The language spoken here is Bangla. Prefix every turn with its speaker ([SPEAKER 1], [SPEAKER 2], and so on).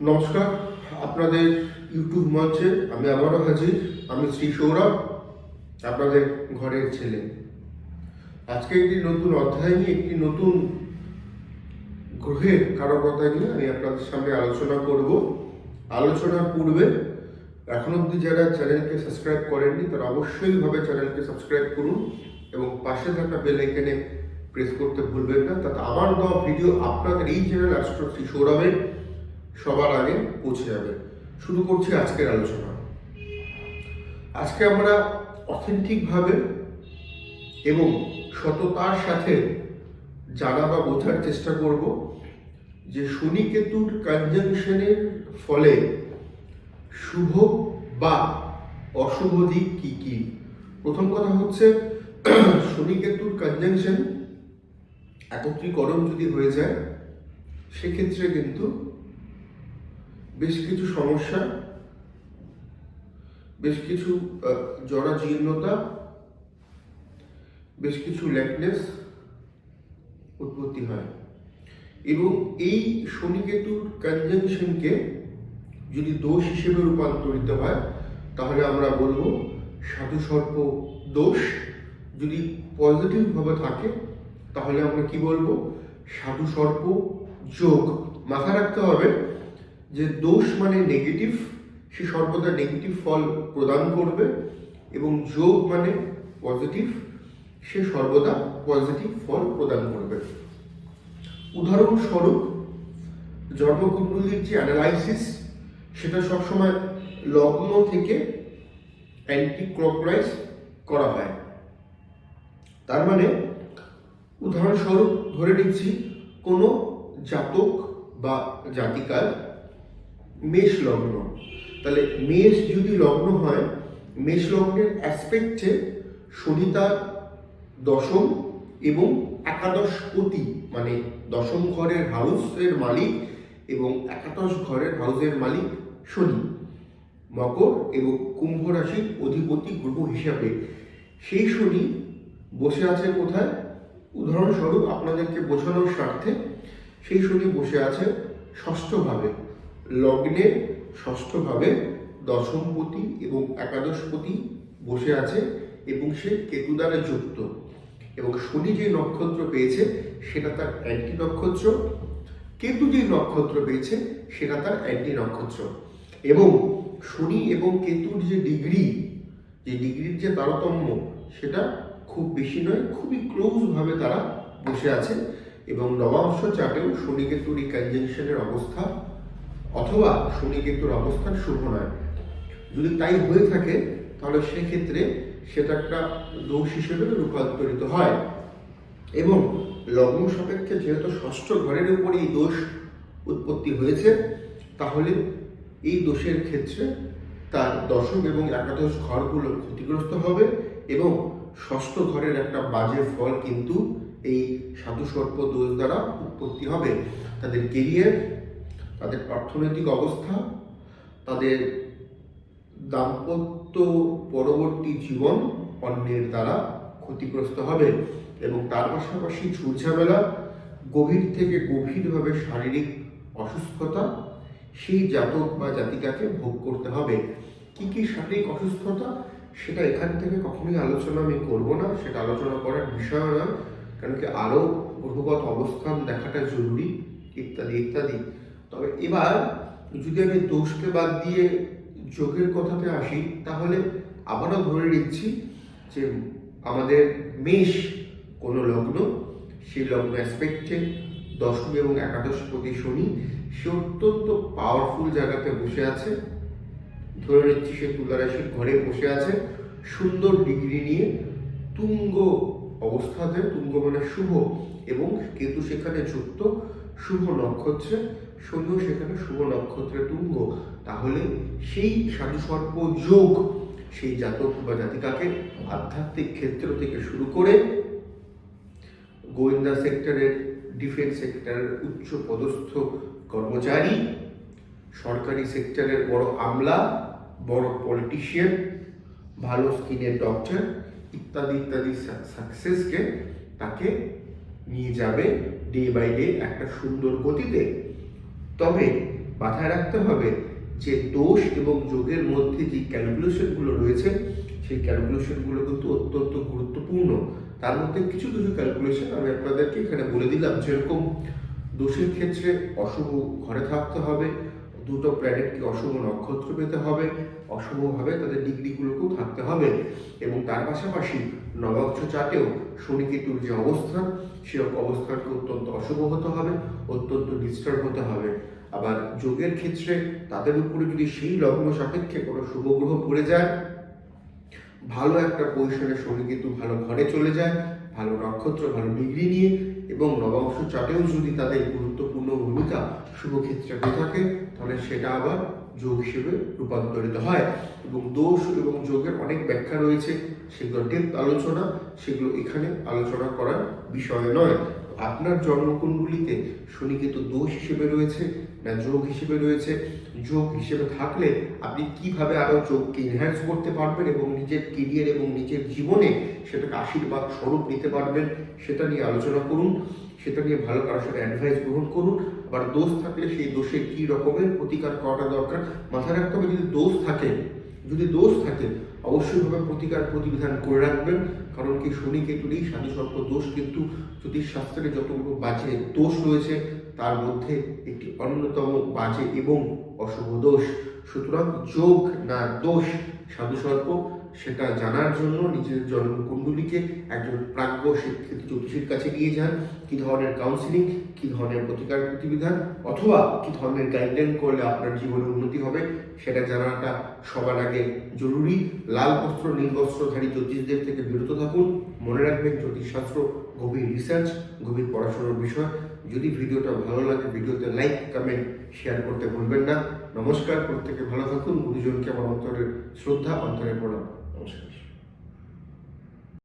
[SPEAKER 1] নমস্কার, আপনাদের ইউটিউব মঞ্চে আমি আবারও হাজির। আমি শ্রী সৌরভ, আপনাদের ঘরের ছেলে। আজকে একটি নতুন অধ্যায় নিয়ে, একটি নতুন গ্রহের কারকতা নিয়ে আমি আপনাদের সামনে আলোচনা করব। আলোচনার পূর্বে এখন অবধি যারা চ্যানেলকে সাবস্ক্রাইব করেননি তারা অবশ্যই ভাবে চ্যানেলকে সাবস্ক্রাইব করুন এবং পাশে থাকা বেল আইকনে প্রেস করতে ভুলবেন না, তাতে আমার দেওয়া ভিডিও আপনাদের এই চ্যানেল অ্যাস্ট্রো শ্রী সৌরভের সবার আগে পৌঁছে যাবে। শুরু করছি আজকের আলোচনা। আজকে আমরা অথেন্টিকভাবে এবং সততার সাথে জানা বা বোঝার চেষ্টা করব যে শনি কেতুর কনজাংশনের ফলে শুভ বা অশুভ দিক কি কি। প্রথম কথা হচ্ছে, শনি কেতুর কনজাংশন একত্রীকরণ যদি হয়ে যায় সেক্ষেত্রে কিন্তু বেশ কিছু সমস্যা, বেশ কিছু জরাজীর্ণতা, বেশ কিছু ল্যাকনেস উৎপত্তি হয়। এবং এই শনি কেতুর কনজাংশনকে যদি দোষ হিসেবে রূপান্তরিত হয় তাহলে আমরা বলবো সাধু সর্প দোষ। যদি পজিটিভভাবে থাকে তাহলে আমরা কি বলবো, সাধু সর্প যোগ। মাথায় রাখতে হবে যে দোষ মানে নেগেটিভ, সে সর্বদা নেগেটিভ ফল প্রদান করবে, এবং যোগ মানে পজিটিভ, সে সর্বদা পজিটিভ ফল প্রদান করবে। উদাহরণস্বরূপ, জন্মকুণ্ডলীর যে অ্যানালাইসিস সেটা সবসময় লগ্ন থেকে অ্যান্টি ক্লকওয়াইজ করা হয়। তার মানে উদাহরণস্বরূপ ধরে নিচ্ছি কোনো জাতক বা জাতিকার মেষ লগ্ন, তাহলে মেষ যদি লগ্ন হয়, মেষ লগ্নের অ্যাসপেক্টে শনি তার দশম এবং একাদশ পতি, মানে দশম ঘরের হাউসের মালিক এবং একাদশ ঘরের হাউসের মালিক শনি, মকর এবং কুম্ভ রাশির অধিপতি গ্রহ হিসাবে সেই শনি বসে আছে কোথায়? উদাহরণস্বরূপ আপনাদেরকে বোঝানোর স্বার্থে, সেই শনি বসে আছে ষষ্ঠভাবে, লগ্নের ষষ্ঠভাবে দশমপতি এবং একাদশপতি বসে আছে এবং সে কেতু দ্বারা যুক্ত। এবং শনি যে নক্ষত্র পেয়েছে সেটা তার অ্যান্টি নক্ষত্র, কেতু যে নক্ষত্র পেয়েছে সেটা তার অ্যান্টি নক্ষত্র। এবং শনি এবং কেতুর যে ডিগ্রির যে তারতম্য সেটা খুব বেশি নয়, খুবই ক্লোজভাবে তারা বসে আছে। এবং নবাংশ চার্টেও শনি কেতুর এই কনজাংশনের অবস্থা অথবা শনি কেতুর অবস্থান শুভ নয়। যদি তাই হয়ে থাকে তাহলে সেক্ষেত্রে সেটা একটা দোষ হিসেবে রূপান্তরিত হয়। এবং লগ্ন সাপেক্ষে যেহেতু ষষ্ঠ ঘরের উপরে এই দোষ উৎপত্তি হয়েছে, তাহলে এই দোষের ক্ষেত্রে তার দশম এবং একাদশ ঘরগুলো ক্ষতিগ্রস্ত হবে এবং ষষ্ঠ ঘরের একটা বাজে ফল কিন্তু এই সাধু সর্প দোষ দ্বারা উৎপত্তি হবে। তাদের কেরিয়ার, তাদের অর্থনৈতিক অবস্থা, তাদের দাম্পত্য পরবর্তী জীবন অন্যের দ্বারা ক্ষতিগ্রস্ত হবে। এবং তার পাশাপাশি ঝুটঝামেলা, গভীর থেকে গভীরভাবে শারীরিক অসুস্থতা সেই জাতক বা জাতিকাকে ভোগ করতে হবে। কি কি শারীরিক অসুস্থতা সেটা এখান থেকে কখনোই আলোচনা আমি করব না, সেটা আলোচনা করার বিষয় নয়, কারণ কি আরও গ্রহগত অবস্থান দেখাটা জরুরি, ইত্যাদি ইত্যাদি। তবে এবার যদি আমি দোষকে বাদ দিয়ে যোগের কথাতে আসি, তাহলে আবারও ধরে নিচ্ছি যে আমাদের মেষ কোনো লগ্ন, সেই লগ্ন অ্যাসপেক্টে দশম এবং একাদশপতি শনি, সে অত্যন্ত পাওয়ারফুল জায়গাতে বসে আছে। ধরে নিচ্ছি সে তুলা রাশির ঘরে বসে আছে সুন্দর ডিগ্রি নিয়ে, তুঙ্গ অবস্থাতে, তুঙ্গ মানে শুভ, এবং কেতু সেখানে যুক্ত শুভ নক্ষত্রে, শনিও সেখানে শুভ নক্ষত্রে তুঙ্গ। তাহলে সেই সাধু সর্প যোগ সেই জাতক বা জাতিকাকে আধ্যাত্মিক ক্ষেত্র থেকে শুরু করে গোয়েন্দা সেক্টরের, ডিফেন্স সেক্টরের উচ্চ পদস্থ কর্মচারী, সরকারি সেক্টরের বড় আমলা, বড় পলিটিশিয়ান, ভালো স্কিনের ডক্টর ইত্যাদি ইত্যাদি সাকসেসকে তাকে নিয়ে যাবে ডে বাই ডে একটা সুন্দর গতিতে। তবে মাথায় রাখতে হবে যে দোষ এবং যোগের মধ্যে যে ক্যালকুলেশনগুলো রয়েছে সেই ক্যালকুলেশনগুলো কিন্তু অত্যন্ত গুরুত্বপূর্ণ। তার মধ্যে কিছু কিছু ক্যালকুলেশন আমি আপনাদেরকে এখানে বলে দিলাম, যেরকম দোষের ক্ষেত্রে অশুভ ঘরে থাকতে হবে, দুটো প্ল্যানেটকে অশুভ নক্ষত্র পেতে হবে, অশুভভাবে তাদের ডিগ্রিগুলোকেও থাকতে হবে, এবং তার পাশাপাশি নবাংশ চার্টেও শনি কেতুর যে অবস্থান সে অবস্থানকে অত্যন্ত অশুভ হতে হবে, অত্যন্ত ডিস্টার্ব হতে হবে। আবার যোগের ক্ষেত্রে তাদের উপরে যদি সেই লগ্ন সাপেক্ষে কোনো শুভ গ্রহ পড়ে যায়, ভালো একটা পজিশনে শনি কেতু ভালো ঘরে চলে যায়, ভালো নক্ষত্র ভালো ডিগ্রি নিয়ে, এবং নবাংশ চাটেও যদি তাদের গুরুত্বপূর্ণ ভূমিকা শুভ ক্ষেত্রে হয়ে থাকে, তাহলে সেটা আবার যোগ হিসেবে রূপান্তরিত হয়। এবং দোষ এবং যোগের অনেক ব্যাখ্যা রয়েছে, সেগুলো ডেপথ আলোচনা, সেগুলো এখানে আলোচনা করার বিষয় নয়। আপনার জন্মকুণ্ডলিতে শনি কেতু দোষ হিসেবে রয়েছে না যোগ হিসেবে রয়েছে, যোগ হিসেবে থাকলে আপনি কিভাবে আরো যোগকে এনহ্যান্স করতে পারবেন এবং নিজের কেরিয়ার এবং নিজের জীবনে সেটাকে আশীর্বাদ স্বরূপ নিতে পারবেন, সেটা নিয়ে আলোচনা করুন, সেটা নিয়ে ভালো কারোর সাথে অ্যাডভাইস গ্রহণ করুন। আবার দোষ থাকলে সেই দোষের কি রকমের প্রতিকার করাটা দরকার মাথায় রাখতে হবে। যদি দোষ থাকে অবশ্যই ভাবে প্রতিকার প্রতিবিধান করে রাখবেন, কারণ কি শনি কেতুরই সাধু সর্প দোষ কিন্তু জ্যোতিষশাস্ত্রে যতগুলো বাজে দোষ রয়েছে তার মধ্যে একটি অন্যতম বাজে এবং অশুভ দোষ। সুতরাং যোগ না দোষ সাধু সর্প সেটা জানার জন্য নিজের জন্মকুণ্ডলীকে একজন প্রাজ্ঞ শিক্ষিত জ্যোতিষীর কাছে নিয়ে যান। কি ধরনের কাউন্সিলিং, কি ধরনের প্রতিকার প্রতিবিধান অথবা কি ধরনের গাইডলাইন করলে আপনার জীবনে উন্নতি হবে সেটা জানাটা সবার আগে জরুরি। লাল বস্ত্র নীল বস্ত্রধারী জ্যোতিষদের থেকে বিরত থাকুন। মনে রাখবেন জ্যোতিষশাস্ত্র গভীর রিসার্চ, গভীর পড়াশোনার বিষয়। যদি ভিডিওটা ভালো লাগে ভিডিওতে লাইক কমেন্ট শেয়ার করতে ভুলবেন না। নমস্কার, প্রত্যেকে ভালো থাকুন। গুরুজনকে আমার অন্তরের শ্রদ্ধা, অন্তরের প্রণাম। নমস্কার।